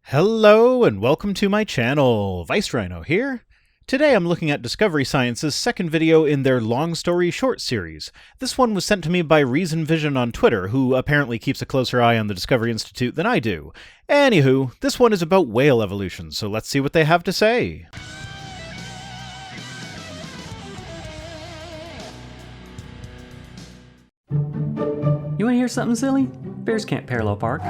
Hello and welcome to my channel, Rhino here. Today I'm looking at Discovery Science's second video in their long story short series. This one was sent to me by Reason Vision on Twitter, who apparently keeps a closer eye on the Discovery Institute than I do. Anywho, this one is about whale evolution, so let's see what they have to say. You wanna hear something silly? Bears can't parallel park.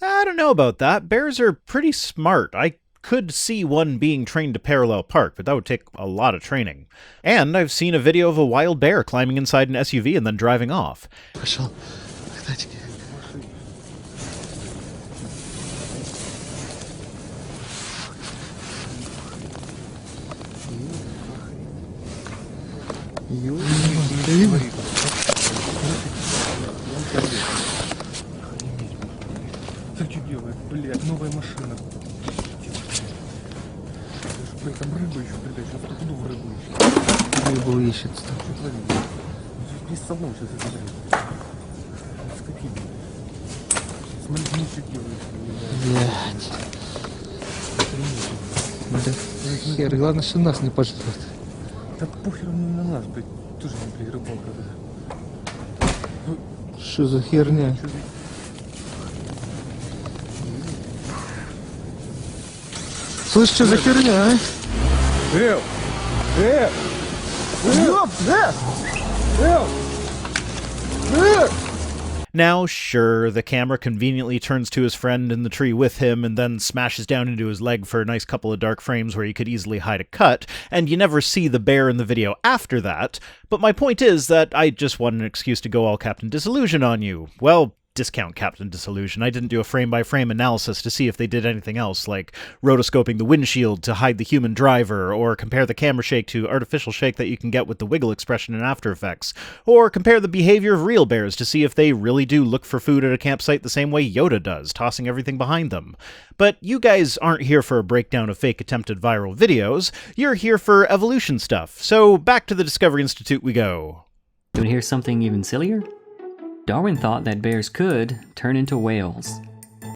I don't know about that. Bears are pretty smart. I could see one being trained to parallel park, but that would take a lot of training. And I've seen a video of a wild bear climbing inside an SUV and then driving off. Пошел. Ты что делаешь? Блядь, новая машина. Блядь, там рыба еще, блядь, сейчас покуду в рыбу еще. Рыбу ищет. Что творит? Весь салон сейчас это, блядь. Скотина. Смотри, ничего делаешь. Блядь. Да хер, главное, что нас не пожрет. Да похер на нас, блядь. Тоже, блядь, рыбалка. Что за херня? Что за... Слышь, что за херня, а? Now, sure, the camera conveniently turns to his friend in the tree with him and then smashes down into his leg for a nice couple of dark frames where you could easily hide a cut, and you never see the bear in the video after that, but my point is that I just want an excuse to go all Captain Disillusion on you. Well, discount Captain Disillusion. I didn't do a frame-by-frame analysis to see if they did anything else, like rotoscoping the windshield to hide the human driver, or compare the camera shake to artificial shake that you can get with the wiggle expression in After Effects, or compare the behavior of real bears to see if they really do look for food at a campsite the same way Yoda does, tossing everything behind them. But you guys aren't here for a breakdown of fake attempted viral videos, you're here for evolution stuff, so back to the Discovery Institute we go. You wanna hear something even sillier? Darwin thought that bears could turn into whales.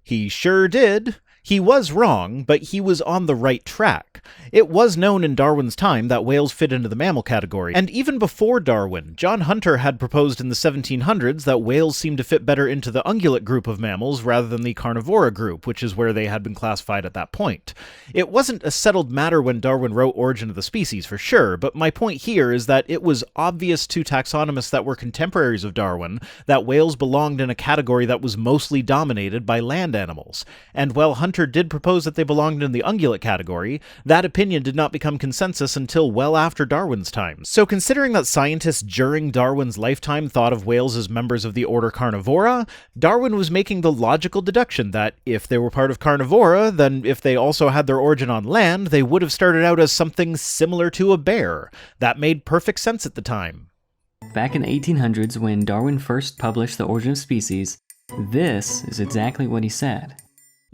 He sure did. He was wrong, but he was on the right track. It was known in Darwin's time that whales fit into the mammal category, and even before Darwin, John Hunter had proposed in the 1700s that whales seemed to fit better into the ungulate group of mammals rather than the carnivora group, which is where they had been classified at that point. It wasn't a settled matter when Darwin wrote Origin of the Species, for sure, but my point here is that it was obvious to taxonomists that were contemporaries of Darwin that whales belonged in a category that was mostly dominated by land animals. And while Hunter did propose that they belonged in the ungulate category, that opinion did not become consensus until well after Darwin's time. So considering that scientists during Darwin's lifetime thought of whales as members of the order Carnivora, Darwin was making the logical deduction that if they were part of Carnivora, then if they also had their origin on land, they would have started out as something similar to a bear. That made perfect sense at the time. Back in the 1800s, when Darwin first published The Origin of Species, this is exactly what he said.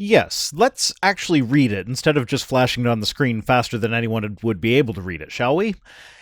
Yes, let's actually read it instead of just flashing it on the screen faster than anyone would be able to read it, shall we?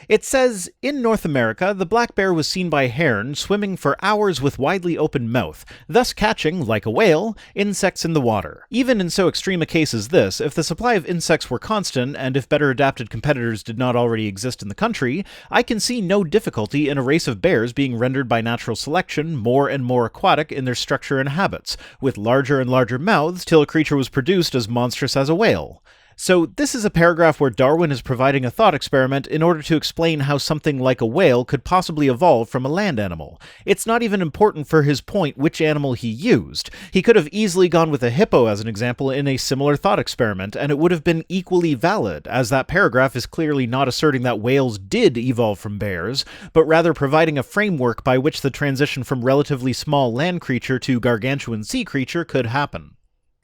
It says, in North America, the black bear was seen by Hearn swimming for hours with widely open mouth, thus catching, like a whale, insects in the water. Even in so extreme a case as this, if the supply of insects were constant, and if better adapted competitors did not already exist in the country, I can see no difficulty in a race of bears being rendered by natural selection more and more aquatic in their structure and habits, with larger and larger mouths till a creature was produced as monstrous as a whale. So this is a paragraph where Darwin is providing a thought experiment in order to explain how something like a whale could possibly evolve from a land animal. It's not even important for his point which animal he used. He could have easily gone with a hippo as an example in a similar thought experiment, and it would have been equally valid, as that paragraph is clearly not asserting that whales did evolve from bears, but rather providing a framework by which the transition from relatively small land creature to gargantuan sea creature could happen.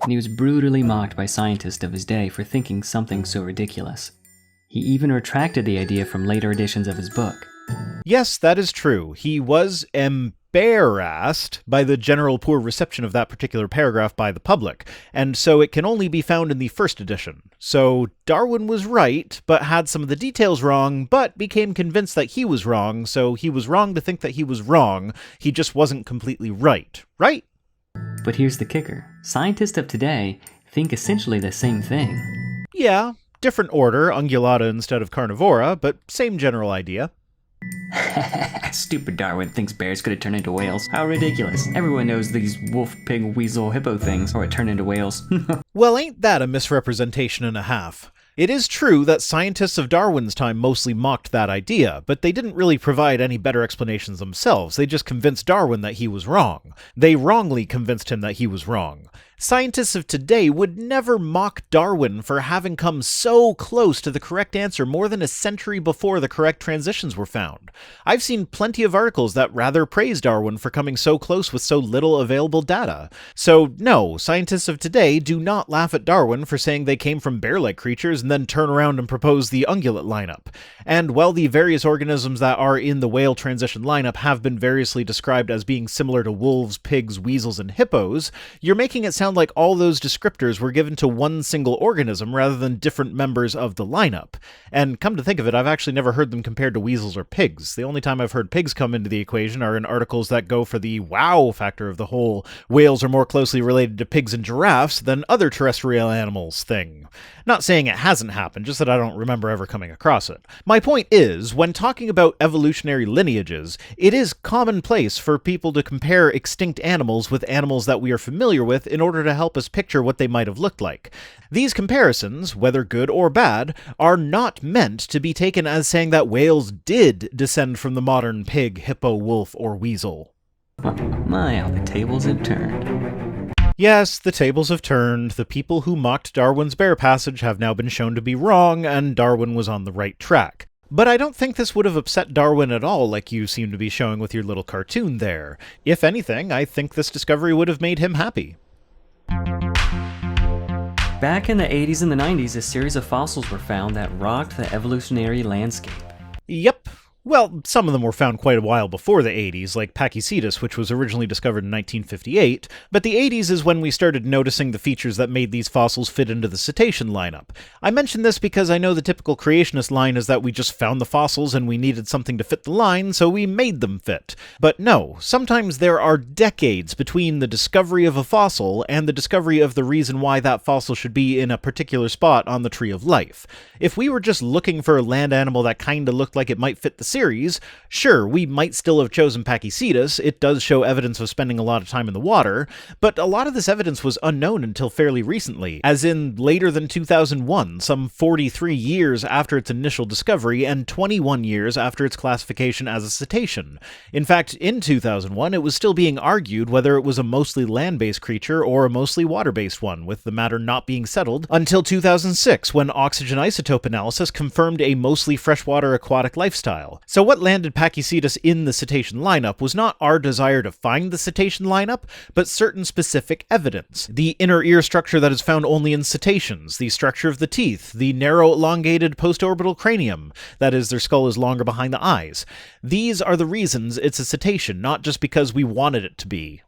And he was brutally mocked by scientists of his day for thinking something so ridiculous. He even retracted the idea from later editions of his book. Yes, that is true. He was embarrassed by the general poor reception of that particular paragraph by the public, and so it can only be found in the first edition. So Darwin was right, but had some of the details wrong, but became convinced that he was wrong, so he was wrong to think that he was wrong, he just wasn't completely right. Right? But here's the kicker. Scientists of today think essentially the same thing. Yeah, different order, ungulata instead of carnivora, but same general idea. Stupid Darwin thinks bears could have turned into whales. How ridiculous. Everyone knows these wolf, pig, weasel, hippo things or it turned into whales. Well, ain't that a misrepresentation and a half? It is true that scientists of Darwin's time mostly mocked that idea, but they didn't really provide any better explanations themselves. They just convinced Darwin that he was wrong. They wrongly convinced him that he was wrong. Scientists of today would never mock Darwin for having come so close to the correct answer more than a century before the correct transitions were found. I've seen plenty of articles that rather praise Darwin for coming so close with so little available data. So no, scientists of today do not laugh at Darwin for saying they came from bear-like creatures and then turn around and propose the ungulate lineup. And while the various organisms that are in the whale transition lineup have been variously described as being similar to wolves, pigs, weasels, and hippos, you're making it sound like all those descriptors were given to one single organism rather than different members of the lineup. And come to think of it, I've actually never heard them compared to weasels or pigs. The only time I've heard pigs come into the equation are in articles that go for the wow factor of the whole whales are more closely related to pigs and giraffes than other terrestrial animals thing. Not saying it hasn't happened, just that I don't remember ever coming across it. My point is, when talking about evolutionary lineages, it is commonplace for people to compare extinct animals with animals that we are familiar with in order to help us picture what they might have looked like. These comparisons, whether good or bad, are not meant to be taken as saying that whales did descend from the modern pig, hippo, wolf, or weasel. My, how the tables have turned. Yes, the tables have turned. The people who mocked Darwin's bear passage have now been shown to be wrong, and Darwin was on the right track. But I don't think this would have upset Darwin at all, like you seem to be showing with your little cartoon there. If anything, I think this discovery would have made him happy. Back in the 80s and the 90s, a series of fossils were found that rocked the evolutionary landscape. Yep. Well, some of them were found quite a while before the 80s, like Pachycetus, which was originally discovered in 1958, but the 80s is when we started noticing the features that made these fossils fit into the cetacean lineup. I mention this because I know the typical creationist line is that we just found the fossils and we needed something to fit the line, so we made them fit. But no, sometimes there are decades between the discovery of a fossil and the discovery of the reason why that fossil should be in a particular spot on the tree of life. If we were just looking for a land animal that kinda looked like it might fit the series, sure, we might still have chosen Pachycetus. It does show evidence of spending a lot of time in the water, but a lot of this evidence was unknown until fairly recently, as in later than 2001, some 43 years after its initial discovery and 21 years after its classification as a cetacean. In fact, in 2001, it was still being argued whether it was a mostly land-based creature or a mostly water-based one, with the matter not being settled until 2006, when oxygen isotope analysis confirmed a mostly freshwater aquatic lifestyle. So what landed Pachycetus in the cetacean lineup was not our desire to find the cetacean lineup, but certain specific evidence. The inner ear structure that is found only in cetaceans, the structure of the teeth, the narrow elongated postorbital cranium, that is, their skull is longer behind the eyes. These are the reasons it's a cetacean, not just because we wanted it to be.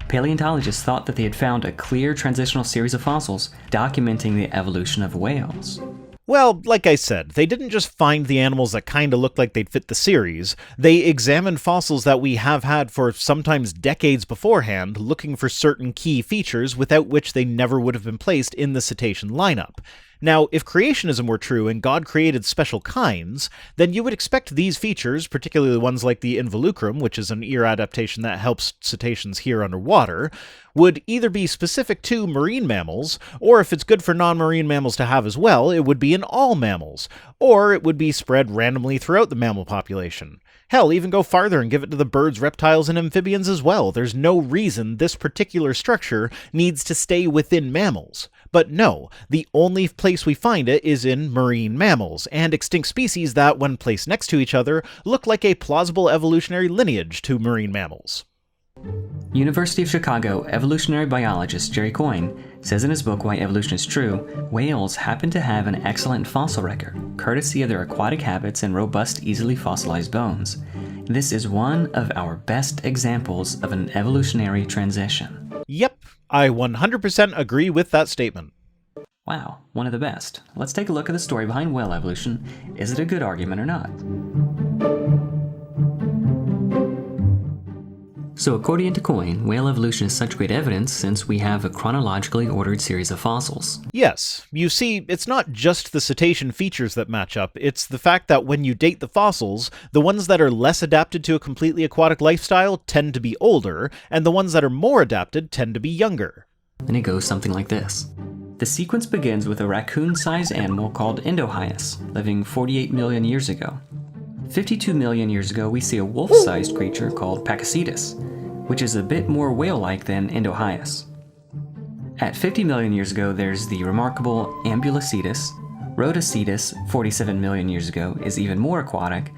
Paleontologists thought that they had found a clear transitional series of fossils documenting the evolution of whales. Well, like I said, they didn't just find the animals that kinda looked like they'd fit the series. They examined fossils that we have had for sometimes decades beforehand, looking for certain key features without which they never would have been placed in the cetacean lineup. Now, if creationism were true and God created special kinds, then you would expect these features, particularly ones like the involucrum, which is an ear adaptation that helps cetaceans hear underwater, would either be specific to marine mammals, or if it's good for non-marine mammals to have as well, it would be in all mammals, or it would be spread randomly throughout the mammal population. Hell, even go farther and give it to the birds, reptiles, and amphibians as well. There's no reason this particular structure needs to stay within mammals. But no, the only place we find it is in marine mammals, and extinct species that, when placed next to each other, look like a plausible evolutionary lineage to marine mammals. University of Chicago evolutionary biologist Jerry Coyne says in his book Why Evolution is True, whales happen to have an excellent fossil record, courtesy of their aquatic habits and robust, easily fossilized bones. This is one of our best examples of an evolutionary transition. Yep, I 100% agree with that statement. Wow, one of the best. Let's take a look at the story behind whale evolution. Is it a good argument or not? So according to Coyne, whale evolution is such great evidence since we have a chronologically ordered series of fossils. Yes, you see, it's not just the cetacean features that match up, it's the fact that when you date the fossils, the ones that are less adapted to a completely aquatic lifestyle tend to be older, and the ones that are more adapted tend to be younger. And it goes something like this. The sequence begins with a raccoon-sized animal called Endohyus, living 48 million years ago. 52 million years ago, we see a wolf-sized creature called Pachycetus, which is a bit more whale-like than Endohyus. At 50 million years ago, there's the remarkable Ambulocetus. Rhodocetus, 47 million years ago, is even more aquatic.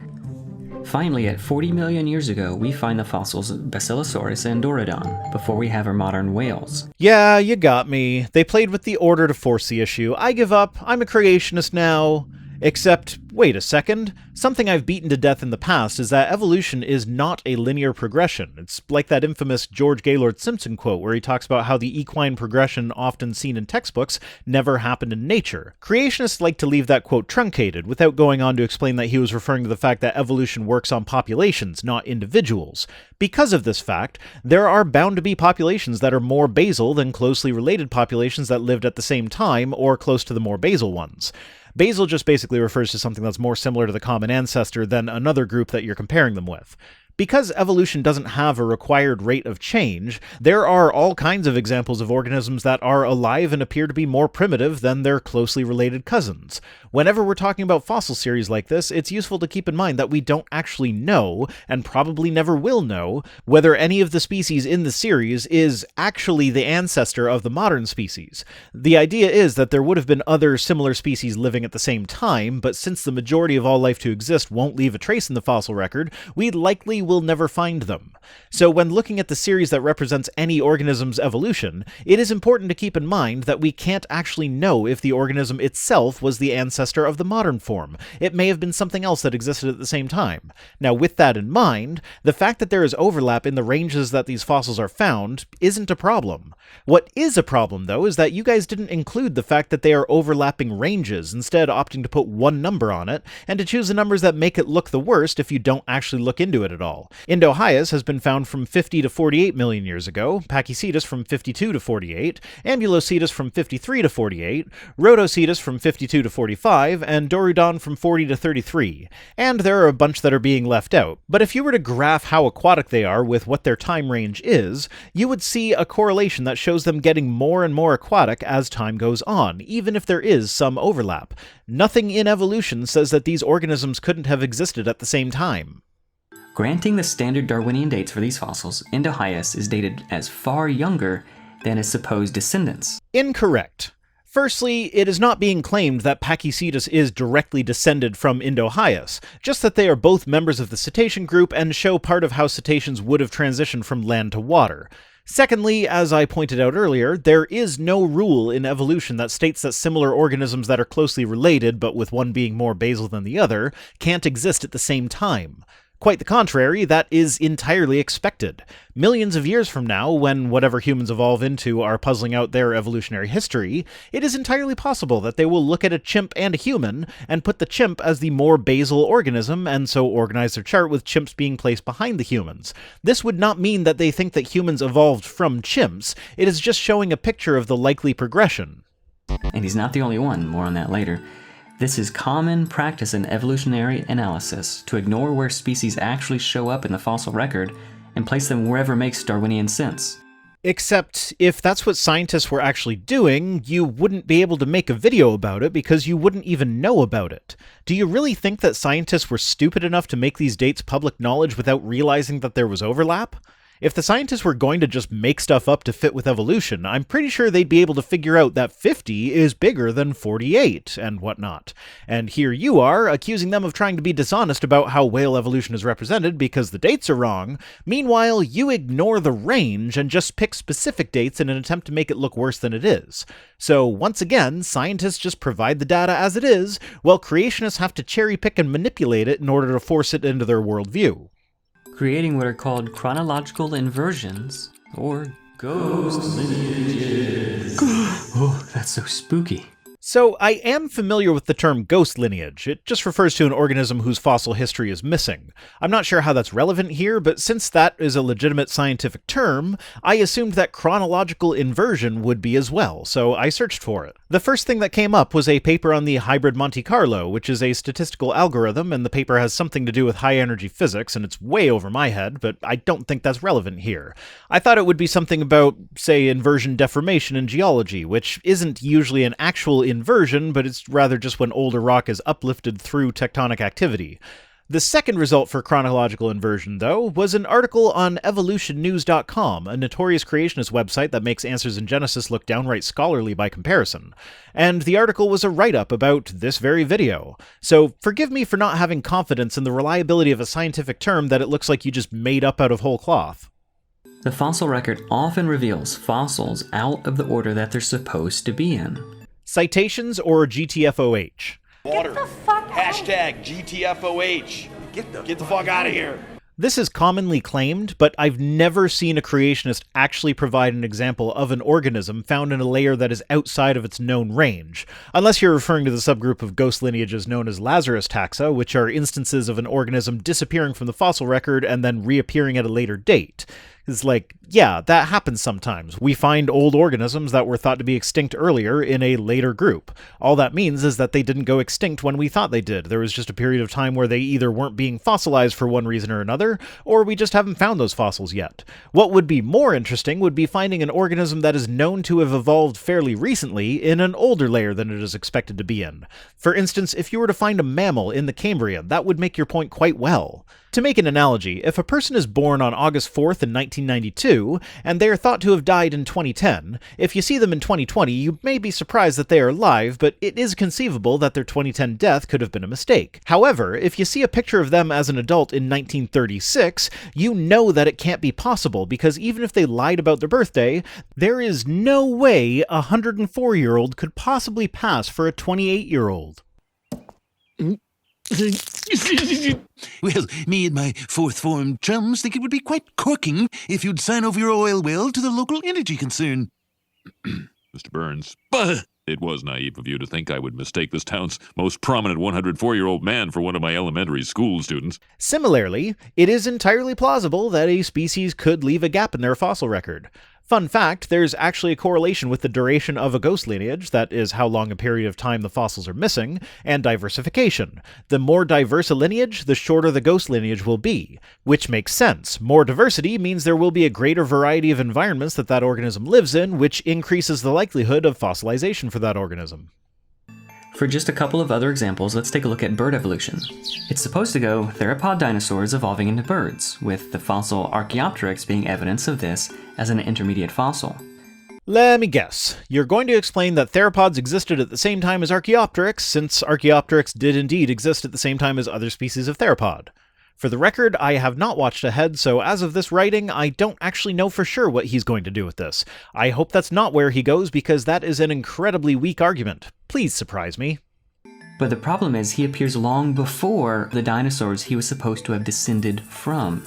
Finally, at 40 million years ago, we find the fossils of Basilosaurus and Dorodon, before we have our modern whales. Yeah, you got me. They played with the order to force the issue. I give up. I'm a creationist now. Except, wait a second, something I've beaten to death in the past is that evolution is not a linear progression. It's like that infamous George Gaylord Simpson quote where he talks about how the equine progression often seen in textbooks never happened in nature. Creationists like to leave that quote truncated, without going on to explain that he was referring to the fact that evolution works on populations, not individuals. Because of this fact, there are bound to be populations that are more basal than closely related populations that lived at the same time or close to the more basal ones. Basal just basically refers to something that's more similar to the common ancestor than another group that you're comparing them with. Because evolution doesn't have a required rate of change, there are all kinds of examples of organisms that are alive and appear to be more primitive than their closely related cousins. Whenever we're talking about fossil series like this, it's useful to keep in mind that we don't actually know, and probably never will know, whether any of the species in the series is actually the ancestor of the modern species. The idea is that there would have been other similar species living at the same time, but since the majority of all life to exist won't leave a trace in the fossil record, we likely will never find them. So when looking at the series that represents any organism's evolution, it is important to keep in mind that we can't actually know if the organism itself was the ancestor of the modern form. It may have been something else that existed at the same time. Now, with that in mind, the fact that there is overlap in the ranges that these fossils are found isn't a problem. What is a problem, though, is that you guys didn't include the fact that they are overlapping ranges, instead opting to put one number on it, and to choose the numbers that make it look the worst if you don't actually look into it at all. Endohyus has been found from 50 to 48 million years ago, Pachycetus from 52 to 48, Ambulocetus from 53 to 48, Rhodocetus from 52 to 45, and Dorodon from 40 to 33. And there are a bunch that are being left out. But if you were to graph how aquatic they are with what their time range is, you would see a correlation that shows them getting more and more aquatic as time goes on, even if there is some overlap. Nothing in evolution says that these organisms couldn't have existed at the same time. Granting the standard Darwinian dates for these fossils, Endohyus is dated as far younger than his supposed descendants. Incorrect. Firstly, it is not being claimed that Pachycetus is directly descended from Endohyus, just that they are both members of the cetacean group and show part of how cetaceans would have transitioned from land to water. Secondly, as I pointed out earlier, there is no rule in evolution that states that similar organisms that are closely related, but with one being more basal than the other, can't exist at the same time. Quite the contrary, that is entirely expected. Millions of years from now, when whatever humans evolve into are puzzling out their evolutionary history, it is entirely possible that they will look at a chimp and a human, and put the chimp as the more basal organism, and so organize their chart with chimps being placed behind the humans. This would not mean that they think that humans evolved from chimps, it is just showing a picture of the likely progression. And he's not the only one, more on that later. This is common practice in evolutionary analysis, to ignore where species actually show up in the fossil record and place them wherever makes Darwinian sense. Except, if that's what scientists were actually doing, you wouldn't be able to make a video about it because you wouldn't even know about it. Do you really think that scientists were stupid enough to make these dates public knowledge without realizing that there was overlap? If the scientists were going to just make stuff up to fit with evolution, I'm pretty sure they'd be able to figure out that 50 is bigger than 48, and whatnot. And here you are, accusing them of trying to be dishonest about how whale evolution is represented because the dates are wrong. Meanwhile, you ignore the range and just pick specific dates in an attempt to make it look worse than it is. So, once again, scientists just provide the data as it is, while creationists have to cherry pick and manipulate it in order to force it into their worldview. Creating what are called chronological inversions, or ghost lineages. Oh, that's so spooky. So, I am familiar with the term ghost lineage. It just refers to an organism whose fossil history is missing. I'm not sure how that's relevant here, but since that is a legitimate scientific term, I assumed that chronological inversion would be as well, so I searched for it. The first thing that came up was a paper on the hybrid Monte Carlo, which is a statistical algorithm, and the paper has something to do with high-energy physics, and it's way over my head, but I don't think that's relevant here. I thought it would be something about, say, inversion deformation in geology, which isn't usually an actual inversion, but it's rather just when older rock is uplifted through tectonic activity. The second result for chronological inversion, though, was an article on evolutionnews.com, a notorious creationist website that makes Answers in Genesis look downright scholarly by comparison. And the article was a write-up about this very video. So forgive me for not having confidence in the reliability of a scientific term that it looks like you just made up out of whole cloth. The fossil record often reveals fossils out of the order that they're supposed to be in. Citations or GTFOH? Water. Hashtag GTFOH. Get the fuck out of here. This is commonly claimed, but I've never seen a creationist actually provide an example of an organism found in a layer that is outside of its known range, unless you're referring to the subgroup of ghost lineages known as Lazarus taxa, which are instances of an organism disappearing from the fossil record and then reappearing at a later date. It's like, yeah, that happens sometimes. We find old organisms that were thought to be extinct earlier in a later group. All that means is that they didn't go extinct when we thought they did. There was just a period of time where they either weren't being fossilized for one reason or another, or we just haven't found those fossils yet. What would be more interesting would be finding an organism that is known to have evolved fairly recently in an older layer than it is expected to be in. For instance, if you were to find a mammal in the Cambrian, that would make your point quite well. To make an analogy, if a person is born on August 4th in 1992, and they are thought to have died in 2010, if you see them in 2020, you may be surprised that they are alive, but it is conceivable that their 2010 death could have been a mistake. However, if you see a picture of them as an adult in 1936, you know that it can't be possible, because even if they lied about their birthday, there is no way a 104-year-old could possibly pass for a 28-year-old. Well, me and my fourth form chums think it would be quite corking if you'd sign over your oil well to the local energy concern. Mr. Burns, it was naive of you to think I would mistake this town's most prominent 104-year-old man for one of my elementary school students. Similarly, it is entirely plausible that a species could leave a gap in their fossil record. Fun fact, there's actually a correlation with the duration of a ghost lineage, that is how long a period of time the fossils are missing, and diversification. The more diverse a lineage, the shorter the ghost lineage will be. Which makes sense. More diversity means there will be a greater variety of environments that organism lives in, which increases the likelihood of fossilization for that organism. For just a couple of other examples, let's take a look at bird evolution. It's supposed to go theropod dinosaurs evolving into birds, with the fossil Archaeopteryx being evidence of this as an intermediate fossil. Let me guess. You're going to explain that theropods existed at the same time as Archaeopteryx, since Archaeopteryx did indeed exist at the same time as other species of theropod. For the record, I have not watched ahead, so as of this writing, I don't actually know for sure what he's going to do with this. I hope that's not where he goes, because that is an incredibly weak argument. Please surprise me. But the problem is he appears long before the dinosaurs he was supposed to have descended from.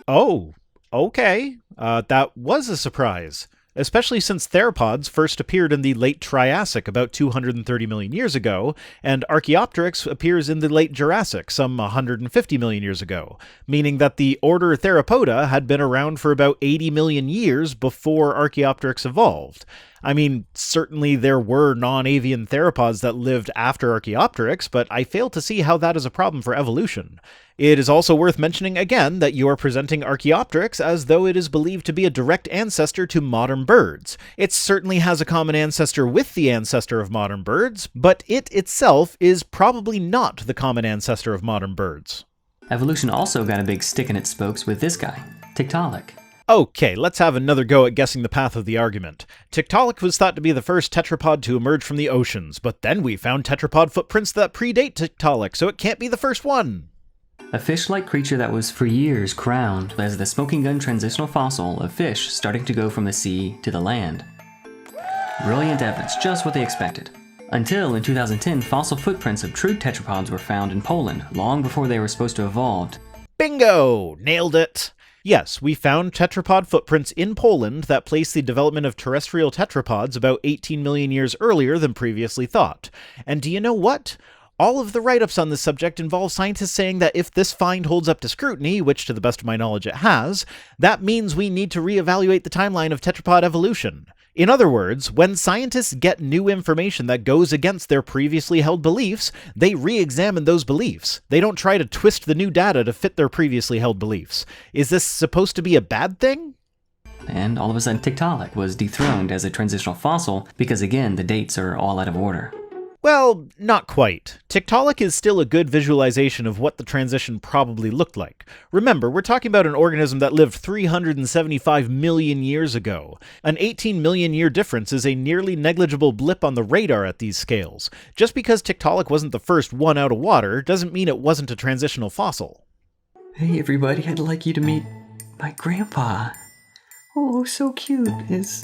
Oh, okay. That was a surprise. Especially since theropods first appeared in the late Triassic about 230 million years ago, and Archaeopteryx appears in the late Jurassic some 150 million years ago, meaning that the order Theropoda had been around for about 80 million years before Archaeopteryx evolved. I mean, certainly there were non-avian theropods that lived after Archaeopteryx, but I fail to see how that is a problem for evolution. It is also worth mentioning again that you are presenting Archaeopteryx as though it is believed to be a direct ancestor to modern birds. It certainly has a common ancestor with the ancestor of modern birds, but it itself is probably not the common ancestor of modern birds. Evolution also got a big stick in its spokes with this guy, Tiktaalik. Okay, let's have another go at guessing the path of the argument. Tiktaalik was thought to be the first tetrapod to emerge from the oceans, but then we found tetrapod footprints that predate Tiktaalik, so it can't be the first one. A fish-like creature that was for years crowned as the smoking gun transitional fossil of fish starting to go from the sea to the land. Brilliant evidence, just what they expected. Until in 2010, fossil footprints of true tetrapods were found in Poland, long before they were supposed to have evolved. Bingo! Nailed it! Yes, we found tetrapod footprints in Poland that place the development of terrestrial tetrapods about 18 million years earlier than previously thought. And do you know what? All of the write-ups on this subject involve scientists saying that if this find holds up to scrutiny, which to the best of my knowledge it has, that means we need to reevaluate the timeline of tetrapod evolution. In other words, when scientists get new information that goes against their previously held beliefs, they re-examine those beliefs. They don't try to twist the new data to fit their previously held beliefs. Is this supposed to be a bad thing? And all of a sudden Tiktaalik was dethroned as a transitional fossil because, again, the dates are all out of order. Well, not quite. Tiktaalik is still a good visualization of what the transition probably looked like. Remember, we're talking about an organism that lived 375 million years ago. An 18 million year difference is a nearly negligible blip on the radar at these scales. Just because Tiktaalik wasn't the first one out of water doesn't mean it wasn't a transitional fossil. Hey everybody, I'd like you to meet my grandpa. Oh, so cute. Is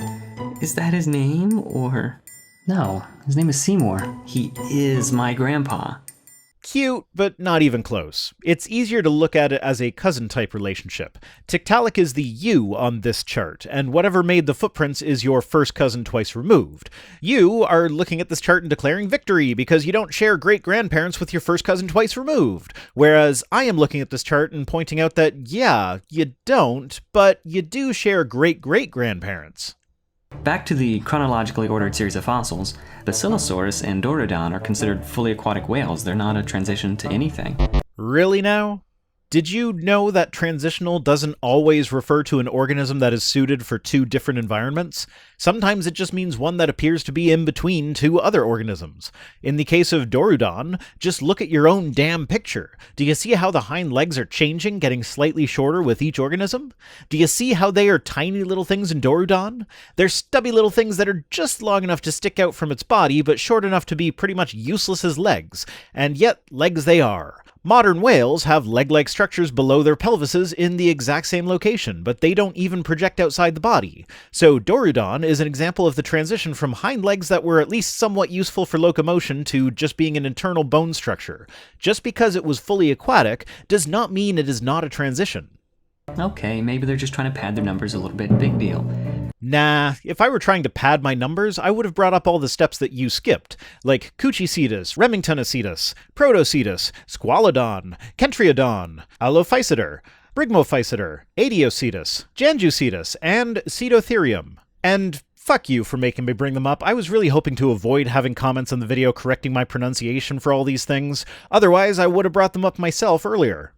that his name, or... No, his name is Seymour. He is my grandpa. Cute, but not even close. It's easier to look at it as a cousin-type relationship. Tiktaalik is the you on this chart, and whatever made the footprints is your first cousin twice removed. You are looking at this chart and declaring victory because you don't share great-grandparents with your first cousin twice removed, whereas I am looking at this chart and pointing out that, yeah, you don't, but you do share great-great-grandparents. Back to the chronologically ordered series of fossils, Basilosaurus and Dorudon are considered fully aquatic whales. They're not a transition to anything. Really now? Did you know that transitional doesn't always refer to an organism that is suited for two different environments? Sometimes it just means one that appears to be in between two other organisms. In the case of Dorudon, just look at your own damn picture. Do you see how the hind legs are changing, getting slightly shorter with each organism? Do you see how they are tiny little things in Dorudon? They're stubby little things that are just long enough to stick out from its body, but short enough to be pretty much useless as legs. And yet, legs they are. Modern whales have leg-like structures below their pelvises in the exact same location, but they don't even project outside the body. So Dorudon is an example of the transition from hind legs that were at least somewhat useful for locomotion to just being an internal bone structure. Just because it was fully aquatic does not mean it is not a transition. Okay, maybe they're just trying to pad their numbers a little bit. Big deal. Nah, if I were trying to pad my numbers, I would have brought up all the steps that you skipped, like Cuchicitus, Remingtonocetus, Protocetus, Squalodon, Kentriodon, Alophyseter, Brigmophyseter, Adiocetus, Janjucetus, and Cedotherium. And fuck you for making me bring them up. I was really hoping to avoid having comments on the video correcting my pronunciation for all these things. Otherwise, I would have brought them up myself earlier.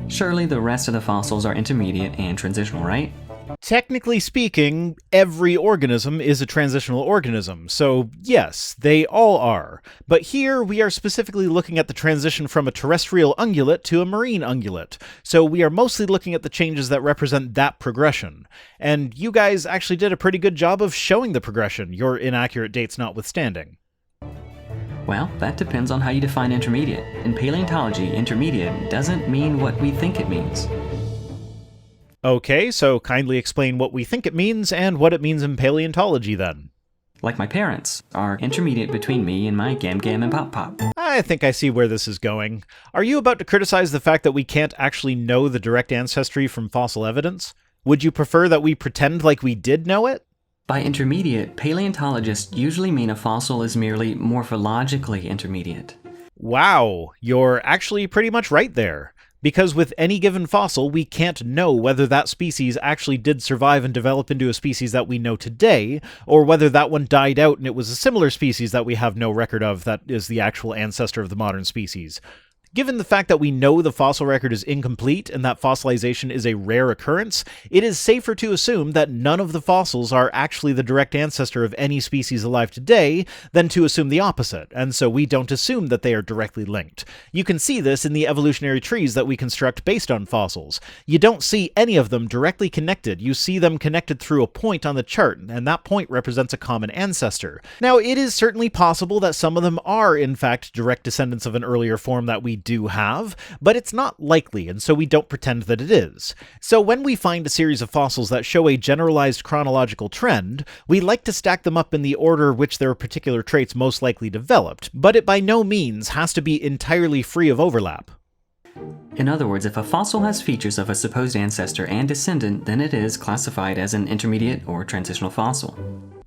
Surely the rest of the fossils are intermediate and transitional, right? Technically speaking, every organism is a transitional organism, so yes, they all are. But here we are specifically looking at the transition from a terrestrial ungulate to a marine ungulate, so we are mostly looking at the changes that represent that progression. And you guys actually did a pretty good job of showing the progression, your inaccurate dates notwithstanding. Well, that depends on how you define intermediate. In paleontology, intermediate doesn't mean what we think it means. Okay, so kindly explain what we think it means and what it means in paleontology then. Like my parents are intermediate between me and my Gam Gam and Pop Pop. I think I see where this is going. Are you about to criticize the fact that we can't actually know the direct ancestry from fossil evidence? Would you prefer that we pretend like we did know it? By intermediate, paleontologists usually mean a fossil is merely morphologically intermediate. Wow, you're actually pretty much right there. Because with any given fossil, we can't know whether that species actually did survive and develop into a species that we know today, or whether that one died out and it was a similar species that we have no record of that is the actual ancestor of the modern species. Given the fact that we know the fossil record is incomplete and that fossilization is a rare occurrence, it is safer to assume that none of the fossils are actually the direct ancestor of any species alive today than to assume the opposite, and so we don't assume that they are directly linked. You can see this in the evolutionary trees that we construct based on fossils. You don't see any of them directly connected, you see them connected through a point on the chart, and that point represents a common ancestor. Now, it is certainly possible that some of them are, in fact, direct descendants of an earlier form that we do have, but it's not likely, and so we don't pretend that it is. So when we find a series of fossils that show a generalized chronological trend, we like to stack them up in the order which their particular traits most likely developed, but it by no means has to be entirely free of overlap. In other words, if a fossil has features of a supposed ancestor and descendant, then it is classified as an intermediate or transitional fossil.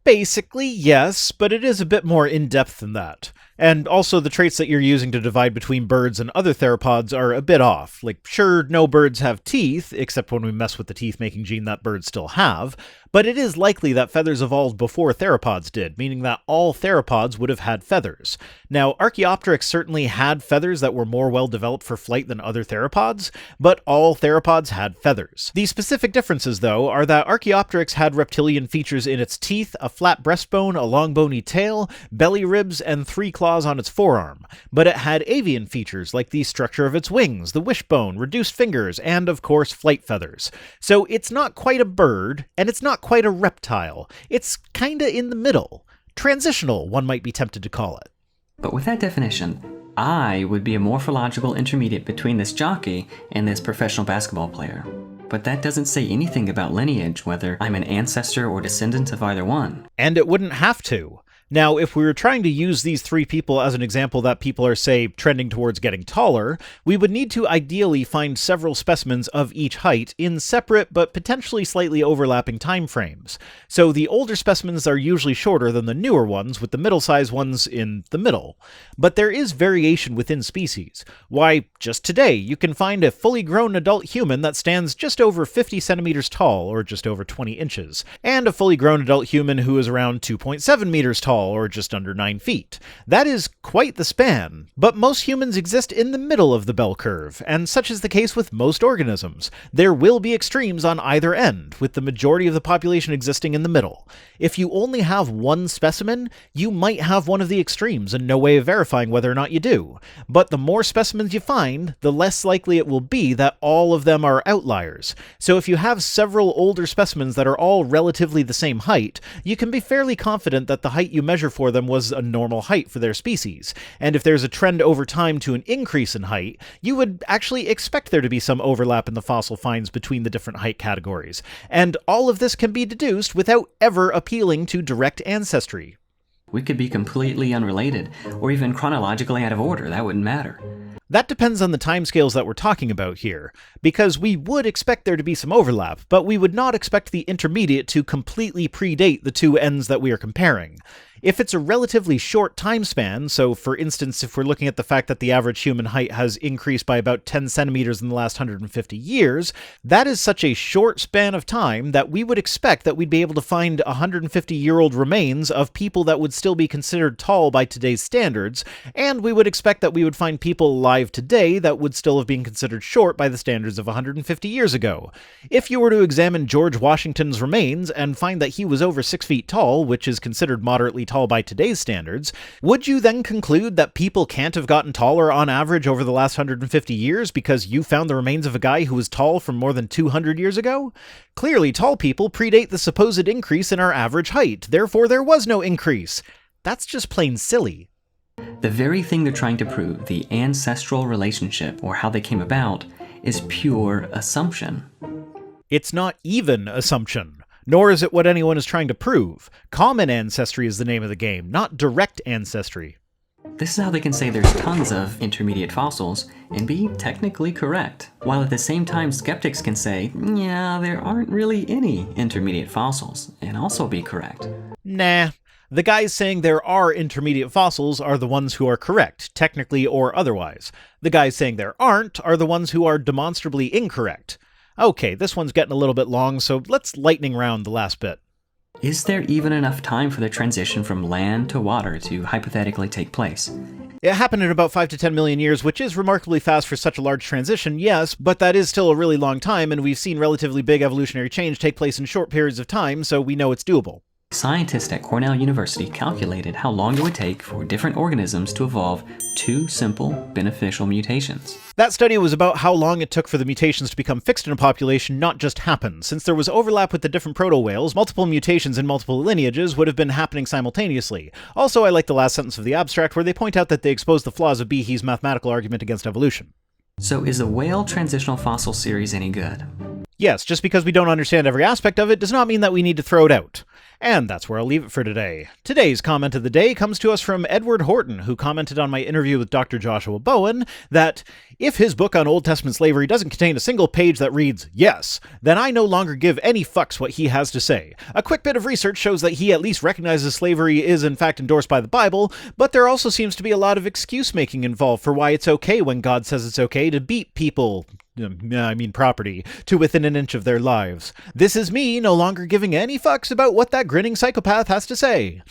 Basically, yes, but it is a bit more in-depth than that. And also, the traits that you're using to divide between birds and other theropods are a bit off. Like, sure, no birds have teeth, except when we mess with the teeth-making gene that birds still have, but it is likely that feathers evolved before theropods did, meaning that all theropods would have had feathers. Now, Archaeopteryx certainly had feathers that were more well-developed for flight than other theropods, but all theropods had feathers. The specific differences, though, are that Archaeopteryx had reptilian features in its teeth, a flat breastbone, a long bony tail, belly ribs, and 3 claws on its forearm, but it had avian features like the structure of its wings, the wishbone, reduced fingers, and of course flight feathers. So it's not quite a bird, and it's not quite a reptile. It's kinda in the middle. Transitional, one might be tempted to call it. But with that definition, I would be a morphological intermediate between this jockey and this professional basketball player. But that doesn't say anything about lineage, whether I'm an ancestor or descendant of either one. And it wouldn't have to. Now, if we were trying to use these 3 people as an example that people are, say, trending towards getting taller, we would need to ideally find several specimens of each height in separate but potentially slightly overlapping time frames. So the older specimens are usually shorter than the newer ones, with the middle-sized ones in the middle. But there is variation within species. Why, just today, you can find a fully grown adult human that stands just over 50 centimeters tall, or just over 20 inches, and a fully grown adult human who is around 2.7 meters tall, or just under 9 feet. That is quite the span, but most humans exist in the middle of the bell curve, and such is the case with most organisms. There will be extremes on either end, with the majority of the population existing in the middle. If you only have one specimen, you might have one of the extremes and no way of verifying whether or not you do. But the more specimens you find, the less likely it will be that all of them are outliers. So if you have several older specimens that are all relatively the same height, you can be fairly confident that the height you measure for them was a normal height for their species. And if there's a trend over time to an increase in height, you would actually expect there to be some overlap in the fossil finds between the different height categories. And all of this can be deduced without ever appealing to direct ancestry. We could be completely unrelated, or even chronologically out of order, that wouldn't matter. That depends on the timescales that we're talking about here, because we would expect there to be some overlap, but we would not expect the intermediate to completely predate the 2 ends that we are comparing. If it's a relatively short time span, so for instance if we're looking at the fact that the average human height has increased by about 10 centimeters in the last 150 years, that is such a short span of time that we would expect that we'd be able to find 150-year-old remains of people that would still be considered tall by today's standards, and we would expect that we would find people alive today that would still have been considered short by the standards of 150 years ago. If you were to examine George Washington's remains and find that he was over 6 feet tall, which is considered moderately tall by today's standards, would you then conclude that people can't have gotten taller on average over the last 150 years because you found the remains of a guy who was tall from more than 200 years ago? Clearly, tall people predate the supposed increase in our average height, therefore there was no increase. That's just plain silly. The very thing they're trying to prove, the ancestral relationship, or how they came about, is pure assumption. It's not even assumption. Nor is it what anyone is trying to prove. Common ancestry is the name of the game, not direct ancestry. This is how they can say there's tons of intermediate fossils and be technically correct, while at the same time skeptics can say, yeah, there aren't really any intermediate fossils, and also be correct. Nah. The guys saying there are intermediate fossils are the ones who are correct, technically or otherwise. The guys saying there aren't are the ones who are demonstrably incorrect. Okay, this one's getting a little bit long, so let's lightning round the last bit. Is there even enough time for the transition from land to water to hypothetically take place? It happened in about 5 to 10 million years, which is remarkably fast for such a large transition, yes, but that is still a really long time, and we've seen relatively big evolutionary change take place in short periods of time, so we know it's doable. Scientists at Cornell University calculated how long it would take for different organisms to evolve 2 simple, beneficial mutations. That study was about how long it took for the mutations to become fixed in a population, not just happen. Since there was overlap with the different proto-whales, multiple mutations in multiple lineages would have been happening simultaneously. Also, I like the last sentence of the abstract where they point out that they expose the flaws of Behe's mathematical argument against evolution. So is the whale transitional fossil series any good? Yes, just because we don't understand every aspect of it does not mean that we need to throw it out. And that's where I'll leave it for today. Today's comment of the day comes to us from Edward Horton, who commented on my interview with Dr. Joshua Bowen that if his book on Old Testament slavery doesn't contain a single page that reads, yes, then I no longer give any fucks what he has to say. A quick bit of research shows that he at least recognizes slavery is in fact endorsed by the Bible, but there also seems to be a lot of excuse-making involved for why it's okay when God says it's okay to beat people, property, to within an inch of their lives. This is me no longer giving any fucks about what that grinning psychopath has to say.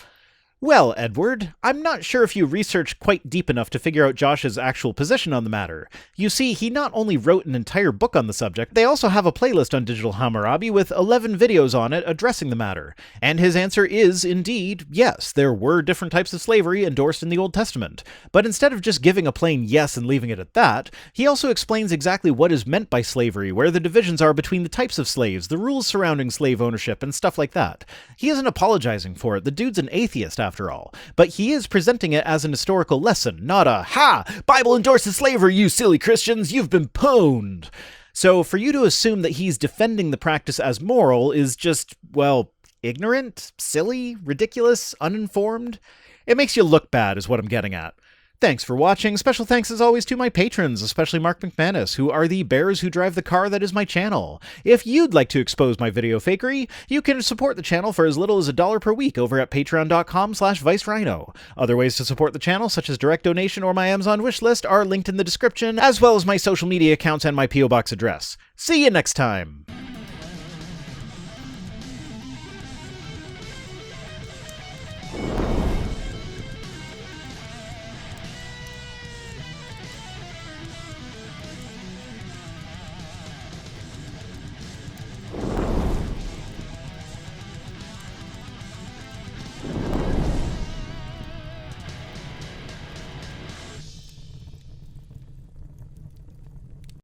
Well, Edward, I'm not sure if you researched quite deep enough to figure out Josh's actual position on the matter. You see, he not only wrote an entire book on the subject, they also have a playlist on Digital Hammurabi with 11 videos on it addressing the matter. And his answer is, indeed, yes, there were different types of slavery endorsed in the Old Testament. But instead of just giving a plain yes and leaving it at that, he also explains exactly what is meant by slavery, where the divisions are between the types of slaves, the rules surrounding slave ownership, and stuff like that. He isn't apologizing for it, the dude's an atheist after all, but he is presenting it as an historical lesson, not a, ha! Bible endorses slavery, you silly Christians, you've been pwned! So for you to assume that he's defending the practice as moral is just, well, ignorant, silly, ridiculous, uninformed? It makes you look bad is what I'm getting at. Thanks for watching. Special thanks as always to my patrons, especially Mark McManus, who are the bears who drive the car that is my channel. If you'd like to expose my video fakery, you can support the channel for as little as $1 per week over at patreon.com/ViceRhino. Other ways to support the channel, such as direct donation or my Amazon wishlist, are linked in the description, as well as my social media accounts and my P.O. Box address. See you next time!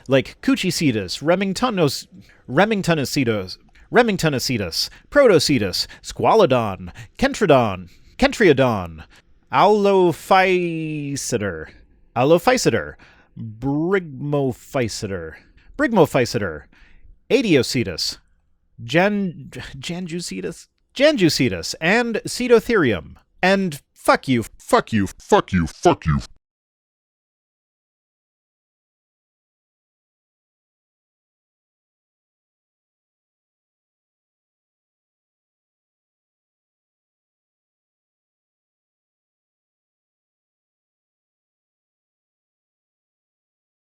Like Cuchicitus, Remingtonacetus, Protocetus, Squalodon, Kentriodon, Allophyseter, Brigmophyseter, Adiocetus, Janjucetus, and Cedotherium. And fuck you.